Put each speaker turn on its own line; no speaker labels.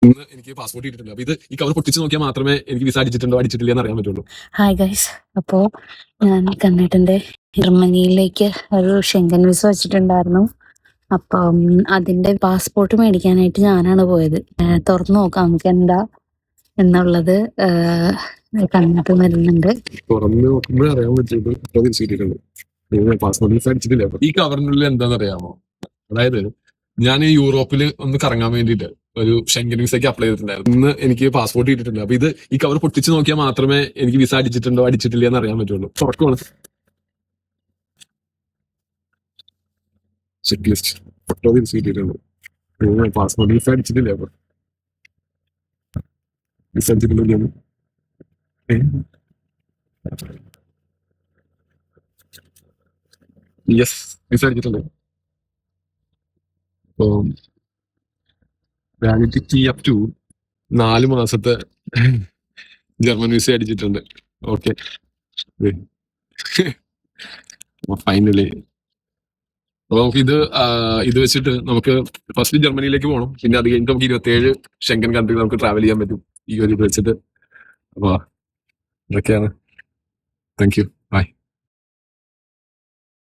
ഇന്ന് എനിക്ക് പാസ്പോർട്ട് കിട്ടിയിട്ടുണ്ട്. അപ്പൊ ഇത് ഈ കവർ പൊട്ടിച്ച് നോക്കിയാൽ മാത്രമേ എനിക്ക് വിസ അടിച്ചിട്ടുണ്ടോ അടിച്ചിട്ടില്ല എന്ന് അറിയാൻ പറ്റുള്ളൂ.
ഹായ് ഗൈസ്, അപ്പോൾ ഞാൻ കണ്ടിട്ടുണ്ട് ജർമ്മനിയിലേക്ക് ഒരു ഷെങ്കൻ വിസ വെച്ചിട്ടുണ്ടായിരുന്നു. അപ്പം അതിന്റെ പാസ്പോർട്ട് മേടിക്കാനായിട്ട് ഞാനാണ് പോയത്. തുറന്നു നോക്കാം നമുക്ക് എന്താ എന്നുള്ളത് കണ്ടിട്ട് വരുന്നുണ്ട്.
തുറന്ന് നോക്കുമ്പോഴേ അറിയാൻ പറ്റുള്ളൂ പാസ്പോർട്ട് വിസ അടിച്ചിട്ടില്ല. ഈ കവറിനുള്ളിൽ എന്താണെന്ന് അറിയാമോ? അതായത് ഞാൻ യൂറോപ്പിൽ ഒന്ന് കറങ്ങാൻ വേണ്ടിയിട്ട് ഒരു ഷെങ്കൻ വിസയ്ക്ക് അപ്ലൈ ചെയ്തിട്ടുണ്ടായിരുന്നു. ഇന്ന് എനിക്ക് പാസ്പോർട്ട് കിട്ടിയിട്ടുണ്ട്. അപ്പൊ ഇത് ഈ കവർ പൊട്ടിച്ച് നോക്കിയാൽ മാത്രമേ എനിക്ക് വിസ അടിച്ചിട്ടുണ്ടോ അടിച്ചിട്ടില്ല എന്ന് അറിയാൻ പറ്റുള്ളൂ. തുറക്കുവാണ് ചെക്ക് ലിസ്റ്റ് ഫോട്ടോ വിസ കിട്ടിയിട്ടുണ്ട്. പാസ്പോർട്ട് വിസ അടിച്ചിട്ടില്ല. അപ്പൊ വിസ അടിച്ചിട്ടില്ല. യെസ്, വിസ അടിച്ചിട്ടുണ്ട്. അപ്പൊ വാലിഡിറ്റി അപ് ടു 4 മാസത്തെ ജർമ്മൻ വിസ അടിച്ചിട്ടുണ്ട്. ഓക്കെ, ഫൈനലി അപ്പൊ നമുക്ക് ഇത് വെച്ചിട്ട് നമുക്ക് ഫസ്റ്റ് ജർമ്മനിയിലേക്ക് പോകണം. പിന്നെ അത് കഴിഞ്ഞിട്ട് നമുക്ക് 27 ഷെങ്കൻ കൺട്രി നമുക്ക് ട്രാവൽ ചെയ്യാൻ പറ്റും ഈ ഒരു ഇത് വെച്ചിട്ട്. അപ്പൊ ഇതൊക്കെയാണ്. Thank you.